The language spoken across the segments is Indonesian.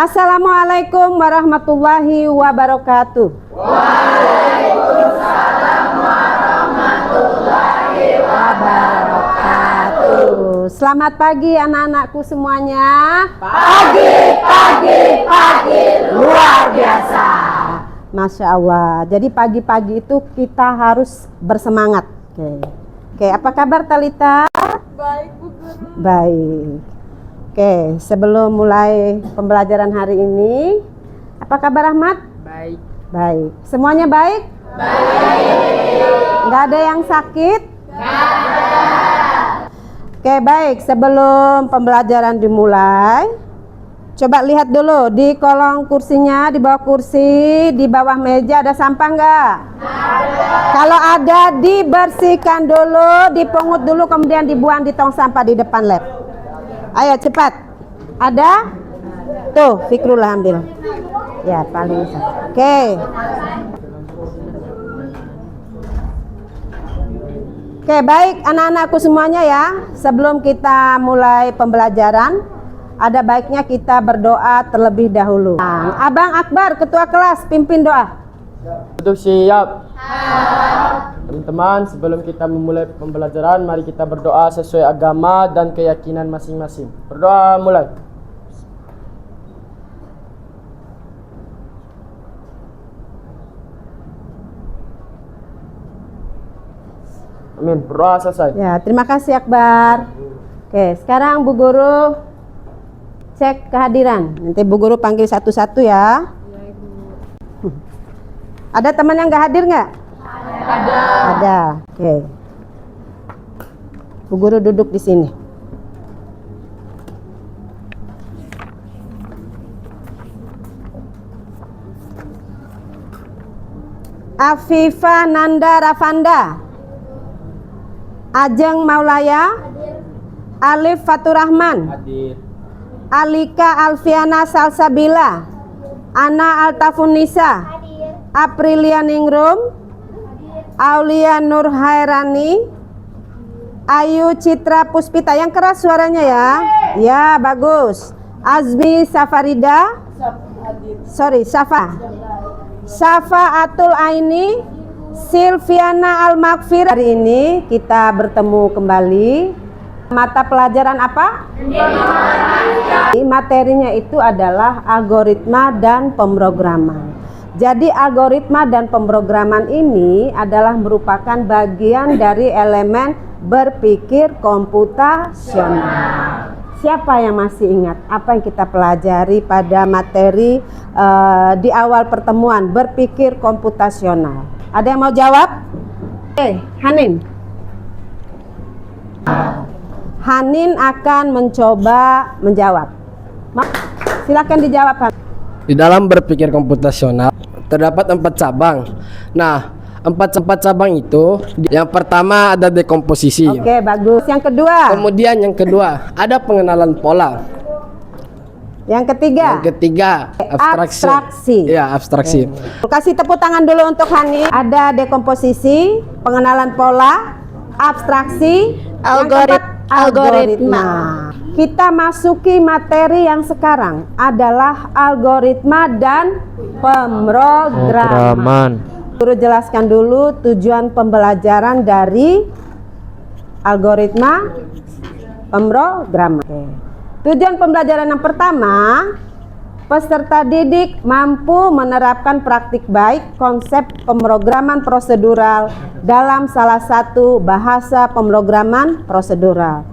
Assalamualaikum warahmatullahi wabarakatuh. Waalaikumsalam warahmatullahi wabarakatuh. Selamat pagi anak-anakku semuanya. Pagi luar biasa. Masya Allah. Jadi pagi-pagi itu kita harus bersemangat. Oke, apa kabar Talita? Baik, Bu Guru. Baik. Oke, sebelum mulai pembelajaran hari ini, apa kabar Ahmad? Baik. Baik. Semuanya baik? Baik. Nggak ada yang sakit? Nggak ada. Oke, baik. Sebelum pembelajaran dimulai, coba lihat dulu di kolong kursinya, di bawah kursi, di bawah meja ada sampah nggak? Ada. Kalau ada, dibersihkan dulu, dipungut dulu, kemudian dibuang di tong sampah di depan lab. Ayo cepat. Ada? Tuh, Fikrullah ambil. Ya, paling bisa. Oke. Oke, baik anak-anakku semuanya ya. Sebelum kita mulai pembelajaran, ada baiknya kita berdoa terlebih dahulu. Abang Akbar, ketua kelas, pimpin doa. Untuk siap. Teman-teman, sebelum kita memulai pembelajaran, mari kita berdoa sesuai agama dan keyakinan masing-masing. Berdoa mulai. Amin. Berdoa selesai. Ya, terima kasih Akbar. Oke, sekarang Bu Guru cek kehadiran. Nanti Bu Guru panggil satu-satu ya. Ada teman yang nggak hadir nggak? Ada. Oke. Bu Guru duduk di sini. Afifa Nanda Rafanda, Ajeng Maulaya, Alif Faturrahman, Hadir. Alika Alfiana Salsabila, Ana Altafunisa, Aprilia Ningrum, Aulia Nur Hairani, Ayu Citra Puspita. Yang keras suaranya ya. Ya, bagus. Azmi Safarida. Safa Atul Aini, Silviana Al-Makfir. Hari ini kita bertemu kembali. Mata pelajaran apa? Materinya itu adalah algoritma dan pemrograman. Jadi algoritma dan pemrograman ini adalah merupakan bagian dari elemen berpikir komputasional. Siapa yang masih ingat apa yang kita pelajari pada materi di awal pertemuan berpikir komputasional? Ada yang mau jawab? Hanin. Hanin akan mencoba menjawab. Silakan dijawab, Han. Di dalam berpikir komputasional terdapat 4 cabang. Nah, 4 cabang itu, yang pertama ada dekomposisi. Oke, bagus. Yang kedua? Kemudian yang kedua ada pengenalan pola. Yang ketiga? Yang ketiga abstraksi. Ya, abstraksi. Kasih tepuk tangan dulu untuk Hani. Ada dekomposisi, pengenalan pola, abstraksi, algoritma. Kita masuki materi yang sekarang adalah algoritma dan pemrograman. Guru jelaskan dulu tujuan pembelajaran dari algoritma pemrograman. Tujuan pembelajaran yang pertama, peserta didik mampu menerapkan praktik baik konsep pemrograman prosedural dalam salah satu bahasa pemrograman prosedural.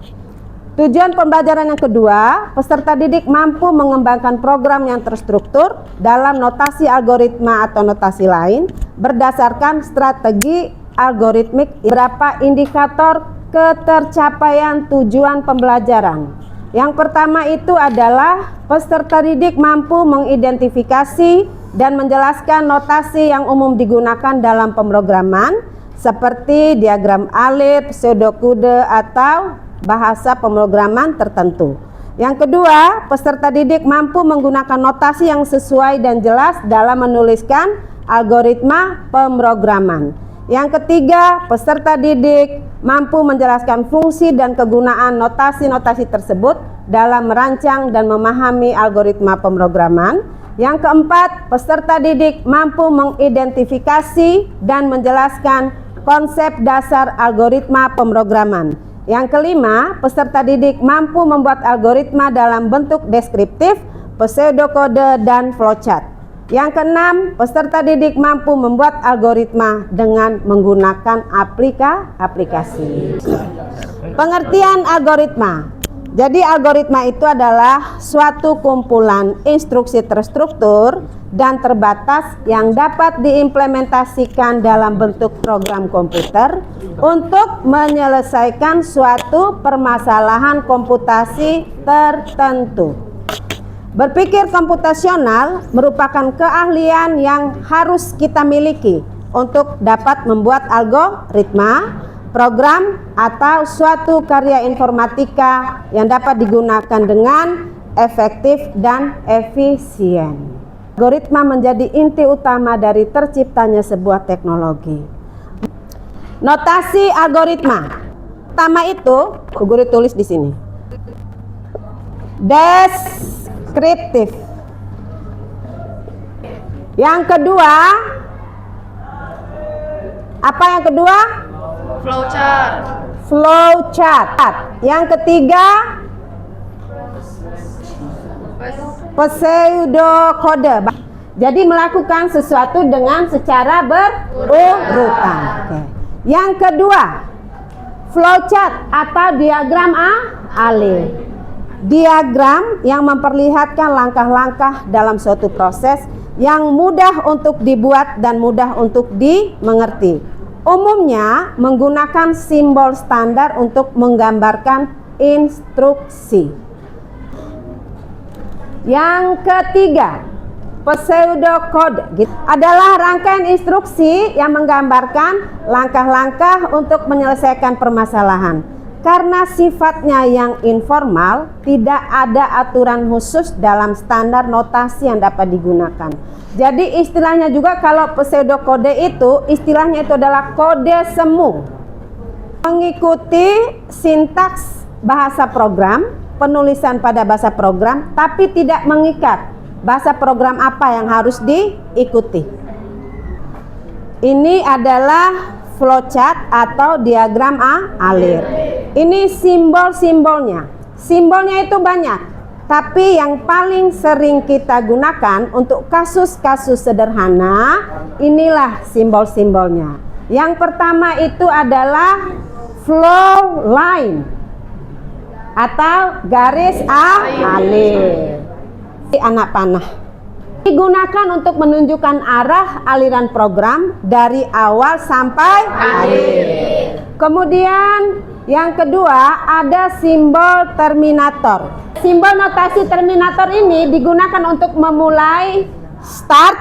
Tujuan pembelajaran yang kedua, peserta didik mampu mengembangkan program yang terstruktur dalam notasi algoritma atau notasi lain berdasarkan strategi algoritmik. Berapa indikator ketercapaian tujuan pembelajaran? Yang pertama itu adalah peserta didik mampu mengidentifikasi dan menjelaskan notasi yang umum digunakan dalam pemrograman seperti diagram alif, pseudokode atau bahasa pemrograman tertentu. Yang kedua, peserta didik mampu menggunakan notasi yang sesuai dan jelas dalam menuliskan algoritma pemrograman. Yang ketiga, peserta didik mampu menjelaskan fungsi dan kegunaan notasi-notasi tersebut dalam merancang dan memahami algoritma pemrograman. Yang keempat, peserta didik mampu mengidentifikasi dan menjelaskan konsep dasar algoritma pemrograman. Yang kelima, peserta didik mampu membuat algoritma dalam bentuk deskriptif, pseudokode, dan flowchart. Yang keenam, peserta didik mampu membuat algoritma dengan menggunakan aplikasi. Pengertian algoritma. Jadi algoritma itu adalah suatu kumpulan instruksi terstruktur dan terbatas yang dapat diimplementasikan dalam bentuk program komputer untuk menyelesaikan suatu permasalahan komputasi tertentu. Berpikir komputasional merupakan keahlian yang harus kita miliki untuk dapat membuat algoritma, program, atau suatu karya informatika yang dapat digunakan dengan efektif dan efisien. Algoritma menjadi inti utama dari terciptanya sebuah teknologi. Notasi algoritma. Pertama itu, guru tulis di sini. Deskriptif. Yang kedua, apa yang kedua? Flowchart. Yang ketiga, pseudokode. Jadi melakukan sesuatu dengan secara berurutan. Oke. Yang kedua, flowchart atau diagram alir. Diagram yang memperlihatkan langkah-langkah dalam suatu proses yang mudah untuk dibuat dan mudah untuk dimengerti. Umumnya menggunakan simbol standar untuk menggambarkan instruksi. Yang ketiga, pseudokode adalah rangkaian instruksi yang menggambarkan langkah-langkah untuk menyelesaikan permasalahan. Karena sifatnya yang informal, tidak ada aturan khusus dalam standar notasi yang dapat digunakan. Jadi istilahnya juga kalau pseudokode itu, istilahnya itu adalah kode semu. Mengikuti sintaks bahasa program, penulisan pada bahasa program, tapi tidak mengikat bahasa program apa yang harus diikuti. Ini adalah flowchart atau diagram alir. Ini simbol-simbolnya. Simbolnya itu banyak, tapi yang paling sering kita gunakan untuk kasus-kasus sederhana, inilah simbol-simbolnya. Yang pertama itu adalah flow line atau garis alir. Anak panah digunakan untuk menunjukkan arah aliran program dari awal sampai akhir. Kemudian yang kedua ada simbol terminator. Simbol notasi terminator ini digunakan untuk memulai, start,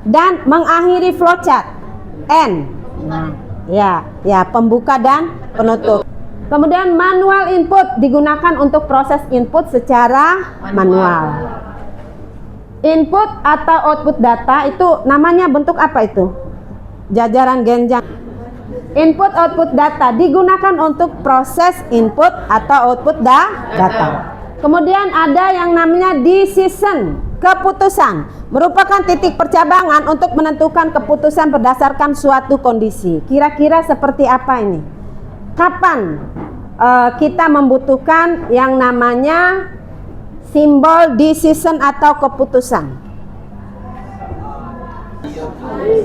dan mengakhiri flowchart. N. Ya, pembuka dan penutup. Kemudian manual input digunakan untuk proses input secara manual. Input atau output data itu namanya bentuk apa itu? Jajaran genjang. Input output data digunakan untuk proses input atau output data. Kemudian ada yang namanya decision, keputusan, merupakan titik percabangan untuk menentukan keputusan berdasarkan suatu kondisi. Kira-kira seperti apa ini? Kapan kita membutuhkan yang namanya simbol decision atau keputusan?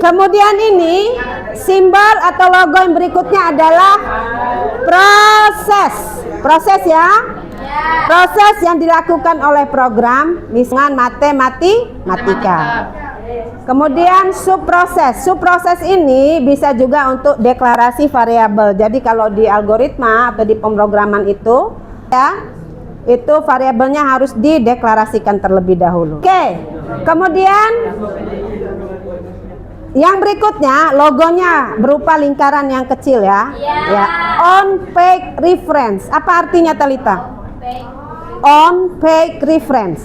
Kemudian ini simbol atau logo yang berikutnya adalah proses ya. Proses yang dilakukan oleh program, misalnya matematika. Kemudian subproses. Subproses ini bisa juga untuk deklarasi variabel. Jadi kalau di algoritma atau di pemrograman itu ya, itu variabelnya harus dideklarasikan terlebih dahulu. Oke. Kemudian yang berikutnya logonya berupa lingkaran yang kecil ya. Ya, on page reference. Apa artinya Talita? On page reference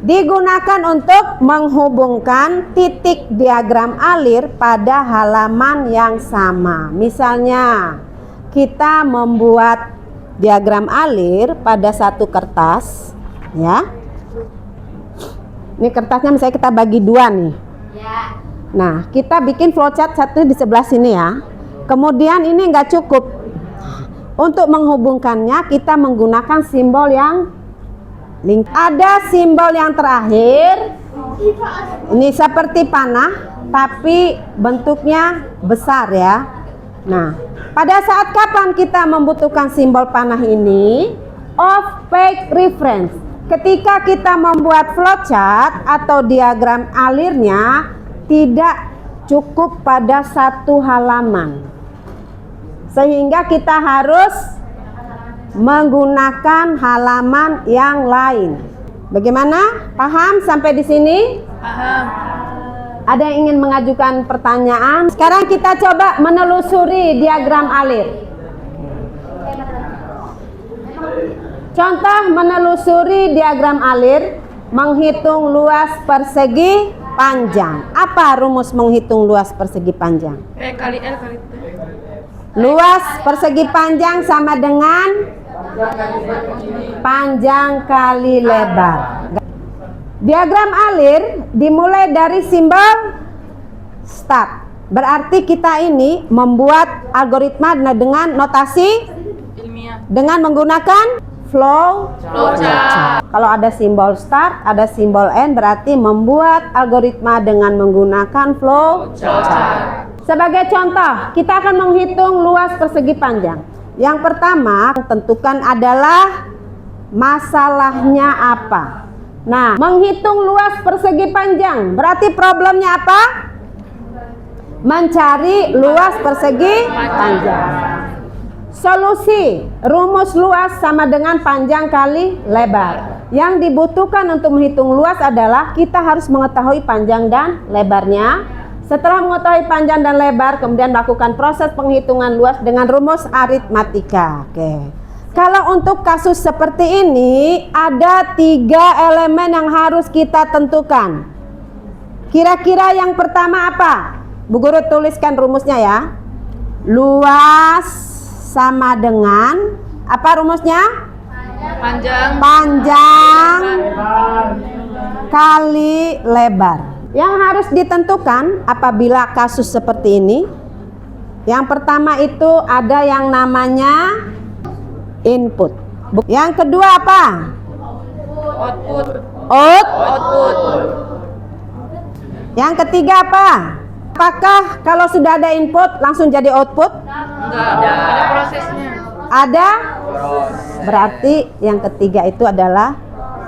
digunakan untuk menghubungkan titik diagram alir pada halaman yang sama. Misalnya kita membuat diagram alir pada satu kertas, ya. Ini kertasnya misalnya kita bagi dua nih. Nah, kita bikin flowchart satu di sebelah sini ya. Kemudian ini nggak cukup. Untuk menghubungkannya kita menggunakan simbol yang link. Ada simbol yang terakhir. Ini seperti panah, tapi bentuknya besar ya. Nah, pada saat kapan kita membutuhkan simbol panah ini? Of page reference. Ketika kita membuat flowchart atau diagram alirnya tidak cukup pada satu halaman, sehingga kita harus menggunakan halaman yang lain. Bagaimana? Paham sampai di sini? Paham. Ada yang ingin mengajukan pertanyaan? Sekarang kita coba menelusuri diagram alir. Contoh menelusuri diagram alir, menghitung luas persegi panjang. Apa rumus menghitung luas persegi panjang? P kali L kali T. Luas persegi panjang sama dengan panjang kali lebar. Diagram alir dimulai dari simbol start. Berarti kita ini membuat algoritma dengan notasi Ilmiah. dengan menggunakan flowchart. Kalau ada simbol start, ada simbol end, berarti membuat algoritma dengan menggunakan flowchart. Sebagai contoh, kita akan menghitung luas persegi panjang. Yang pertama, tentukan adalah masalahnya apa. Nah, menghitung luas persegi panjang, berarti problemnya apa? Mencari luas persegi panjang. Solusi, rumus luas sama dengan panjang kali lebar. Yang dibutuhkan untuk menghitung luas adalah kita harus mengetahui panjang dan lebarnya. Setelah mengetahui panjang dan lebar, kemudian melakukan proses penghitungan luas dengan rumus aritmatika. Oke. Kalau untuk kasus seperti ini, ada 3 elemen yang harus kita tentukan. Kira-kira yang pertama apa? Bu Guru tuliskan rumusnya ya. Luas sama dengan apa rumusnya? Panjang kali lebar. Yang harus ditentukan apabila kasus seperti ini, yang pertama itu ada yang namanya input. Yang kedua apa? Output. Yang ketiga apa? Apakah kalau sudah ada input langsung jadi output? Enggak, ada prosesnya. Ada? Berarti yang ketiga itu adalah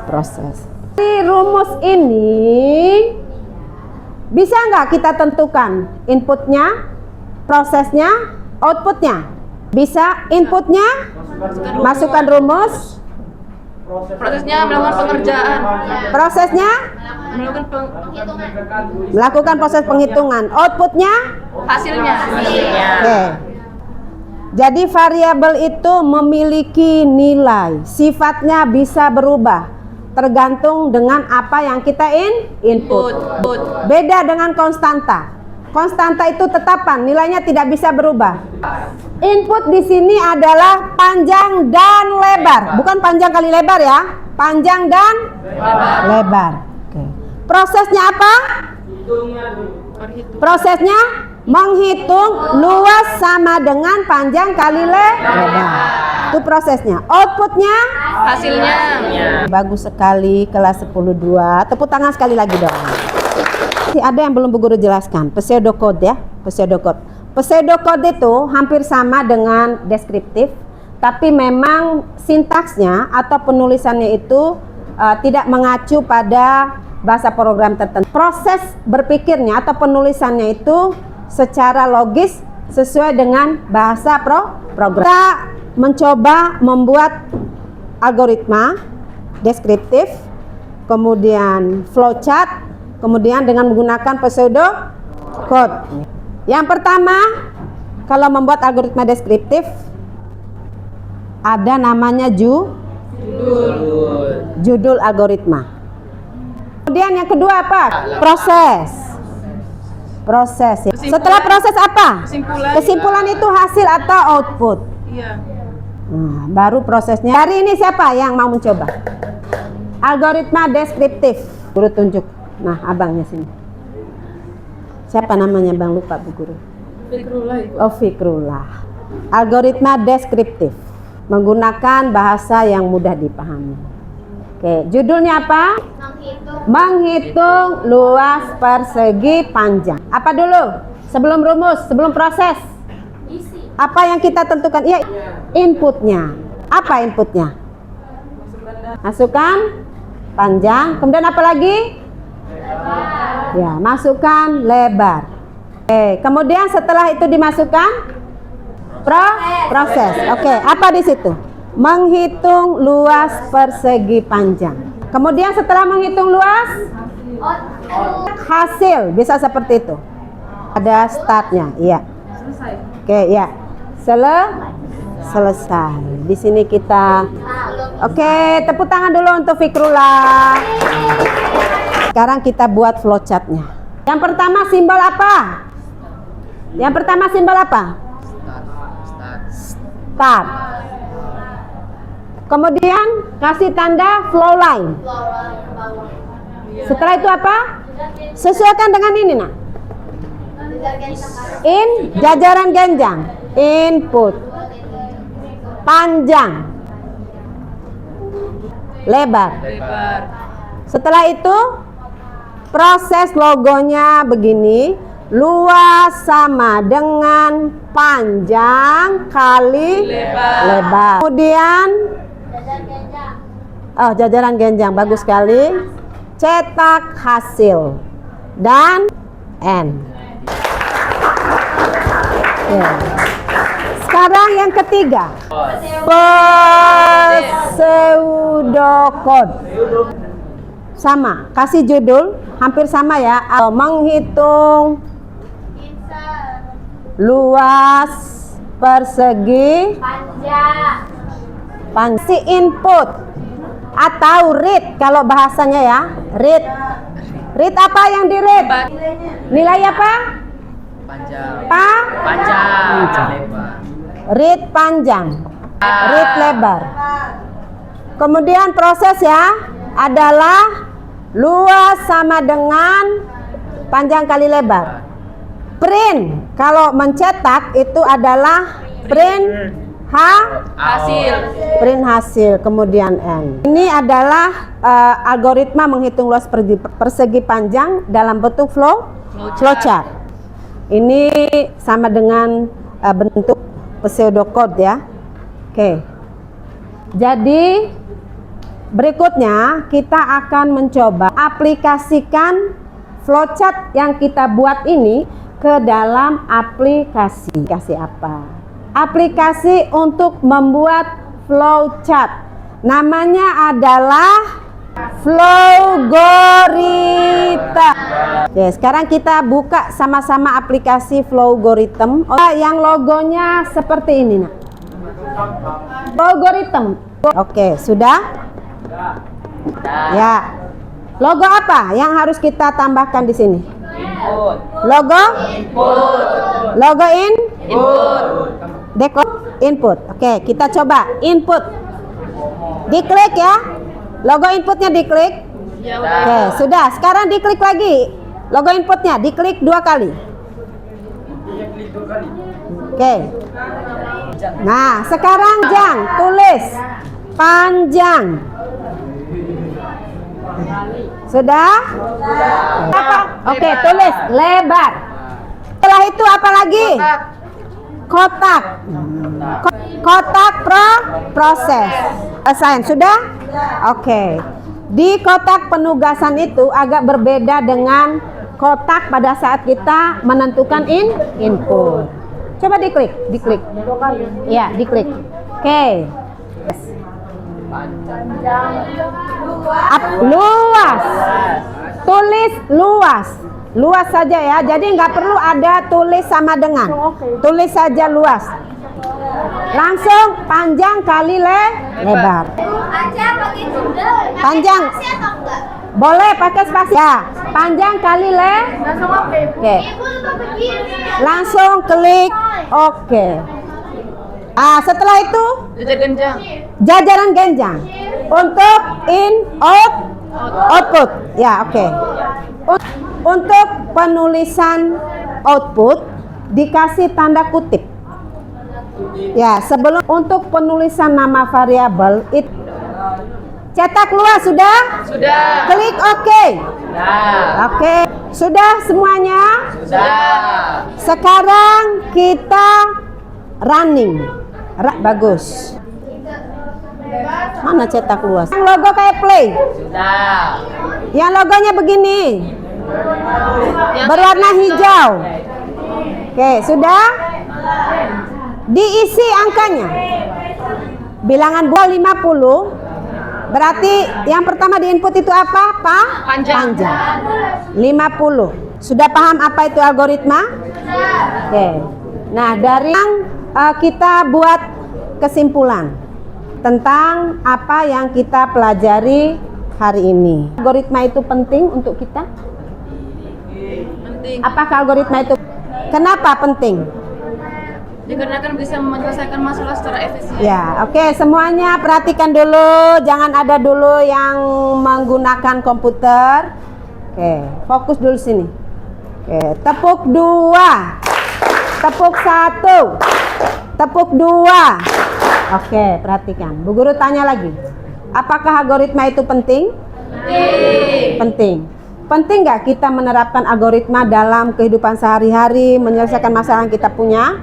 proses. Di rumus ini bisa nggak kita tentukan inputnya, prosesnya, outputnya? Bisa. Inputnya masukkan rumus, Prosesnya melakukan pengerjaan. prosesnya melakukan proses penghitungan, outputnya Hasilnya. oke. Jadi variabel itu memiliki nilai, sifatnya bisa berubah tergantung dengan apa yang kita input. Beda dengan konstanta. Konstanta itu tetapan, nilainya tidak bisa berubah. Input di sini adalah panjang dan lebar, bukan panjang kali lebar ya, panjang dan lebar. Oke. Prosesnya apa? Prosesnya menghitung luas sama dengan panjang kali lebar. Itu prosesnya. Outputnya Hasilnya. bagus sekali, kelas 10-2. Tepuk tangan sekali lagi dong. Ada yang belum Bu Guru jelaskan, pseudocode ya, pseudocode. Pseudocode itu hampir sama dengan deskriptif, tapi memang sintaksnya atau penulisannya itu tidak mengacu pada bahasa program tertentu. Proses berpikirnya atau penulisannya itu secara logis sesuai dengan bahasa program. Kita mencoba membuat algoritma deskriptif, kemudian flowchart, kemudian dengan menggunakan pseudocode. Yang pertama, kalau membuat algoritma deskriptif ada namanya judul algoritma. Kemudian yang kedua apa? Proses. Ya. Setelah proses apa? Kesimpulan. Kesimpulan itu hasil atau output. Iya. Nah, baru prosesnya. Hari ini siapa yang mau mencoba? Algoritma deskriptif. Guru tunjuk. Nah, abangnya sini. Siapa namanya bang? Lupa bu guru. Fikrullah. Oh, Fikrullah. Algoritma deskriptif. Menggunakan bahasa yang mudah dipahami. Oke, judulnya apa? Menghitung luas persegi panjang. Apa dulu? Sebelum rumus, sebelum proses. Apa yang kita tentukan? Iya, inputnya. Apa inputnya? Masukkan panjang. Kemudian apa lagi? Ya, masukkan lebar. Oke, kemudian setelah itu dimasukkan proses. Oke, apa di situ? Menghitung luas persegi panjang. Kemudian setelah menghitung luas, hasil bisa seperti itu. Ada startnya, iya. Oke, ya. Selesai. Di sini kita. Oke, tepuk tangan dulu untuk Fikrullah. Sekarang kita buat flowchartnya. Yang pertama simbol apa? Yang pertama simbol apa? Start. Kemudian kasih tanda flow line. Setelah itu apa? Sesuaikan dengan ini, nak. Jajaran genjang. Input. Panjang. Lebar. Setelah itu proses logonya begini. Luas sama dengan panjang kali lebar. Kemudian jajaran genjang bagus sekali. Cetak hasil dan N. Sekarang yang ketiga, pseudocode. Sama, kasih judul hampir sama ya. Menghitung luas persegi panjang. Si input atau read kalau bahasanya ya. Read apa yang di read? Nilai apa? Panjang. Read panjang. Read lebar. Kemudian proses ya adalah luas sama dengan panjang kali lebar. Print kalau mencetak itu adalah print hasil. Print hasil kemudian N. Ini adalah algoritma menghitung luas persegi panjang dalam bentuk flowchart. Ini sama dengan bentuk pseudocode ya. Oke. Jadi berikutnya kita akan mencoba aplikasikan flowchart yang kita buat ini ke dalam aplikasi. Aplikasi apa? Aplikasi untuk membuat flowchart. Namanya adalah Flowgorithm. Oke, sekarang kita buka sama-sama aplikasi Flowgorithm. Yang logonya seperti ini, nak. Flowgorithm. Oke, sudah? Ya. Logo apa yang harus kita tambahkan di sini? Input. Logo? Input. Logo input. Input. Oke, kita coba input. Diklik ya. Logo inputnya diklik. Ya, Oke, sudah. Sekarang diklik lagi. Logo inputnya diklik 2 kali. Oke. Nah, sekarang Jang tulis panjang. Sudah? Apa? Oke, tulis lebar. Setelah itu apa lagi? Kotak. Kotak proses. Assign. Sudah? Oke. Di kotak penugasan itu agak berbeda dengan kotak pada saat kita menentukan input. Coba diklik. Ya, diklik. Oke. Luas. Tulis luas. Luas saja ya. Jadi nggak perlu ada tulis sama dengan. Tulis saja luas. Langsung panjang kali lebar. Panjang. Boleh pakai spasi. Ya. Panjang kali Oke. Langsung klik oke. Setelah itu Jajar genjang. jajaran genjang untuk output. Ya, oke. Untuk penulisan output dikasih tanda kutip. Ya, sebelum untuk penulisan nama variabel itu cetak keluar sudah? Sudah. Klik oke. Oke, sudah semuanya? Sudah. Sekarang kita running. Bagus. Mana cetak luas? Yang logo kayak play. Yang logonya begini. Berwarna hijau. Oke, sudah? Diisi angkanya. Bilangan 50. Berarti yang pertama di input itu apa? Panjang. 50. Sudah paham apa itu algoritma? Oke. Nah, dari yang kita buat kesimpulan tentang apa yang kita pelajari hari ini. Algoritma itu penting untuk kita? Penting. Apakah algoritma itu? Kenapa penting? Dikarenakan bisa menyelesaikan masalah secara efisien. Ya, oke, semuanya perhatikan dulu, jangan ada dulu yang menggunakan komputer. Oke, fokus dulu sini. Oke, tepuk 2. Tepuk 1. Tepuk 2. Oke, perhatikan. Bu Guru tanya lagi. Apakah algoritma itu penting? Penting. Penting nggak kita menerapkan algoritma dalam kehidupan sehari-hari, menyelesaikan masalah yang kita punya?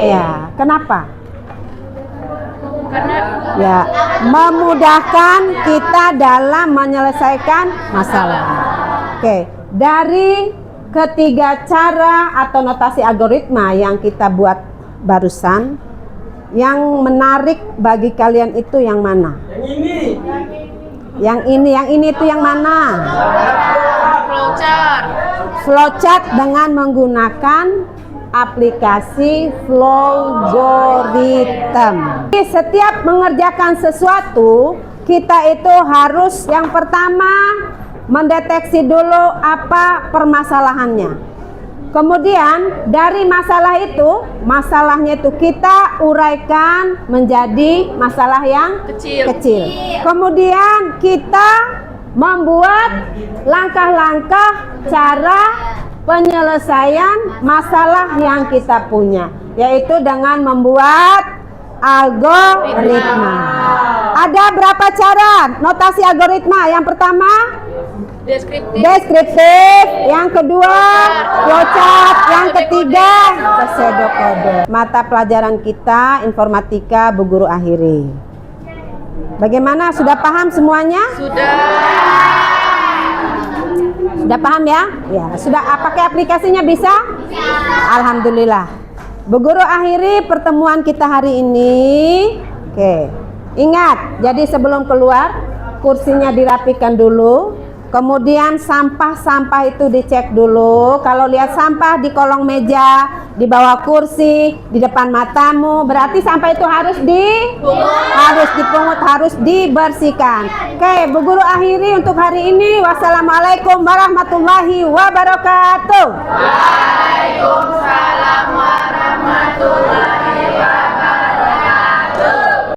Ya, kenapa? Karena Ya, memudahkan kita dalam menyelesaikan masalah. Oke, dari ketiga cara atau notasi algoritma yang kita buat barusan, yang menarik bagi kalian itu yang mana? Yang ini itu yang mana? flowchart. Flowchart dengan menggunakan aplikasi Flowgorithm. Setiap mengerjakan sesuatu, kita itu harus yang pertama mendeteksi dulu apa permasalahannya. Kemudian dari masalahnya itu kita uraikan menjadi masalah yang kecil. Kemudian kita membuat langkah-langkah cara penyelesaian masalah yang kita punya, yaitu dengan membuat algoritma. Ada berapa cara notasi algoritma? Yang pertama deskriptif, yang kedua flowchart, yang ketiga pseudokode. Mata pelajaran kita informatika Bu Guru akhiri. Bagaimana, sudah paham semuanya? Sudah paham ya? Ya, sudah pakai aplikasinya bisa? Alhamdulillah. Bu Guru akhiri pertemuan kita hari ini. Oke. Ingat, jadi sebelum keluar kursinya dirapikan dulu. Kemudian sampah-sampah itu dicek dulu. Kalau lihat sampah di kolong meja, di bawah kursi, di depan matamu, berarti sampah itu harus dipungut, harus dibersihkan. Oke, Bu Guru akhiri untuk hari ini. Wassalamualaikum warahmatullahi wabarakatuh.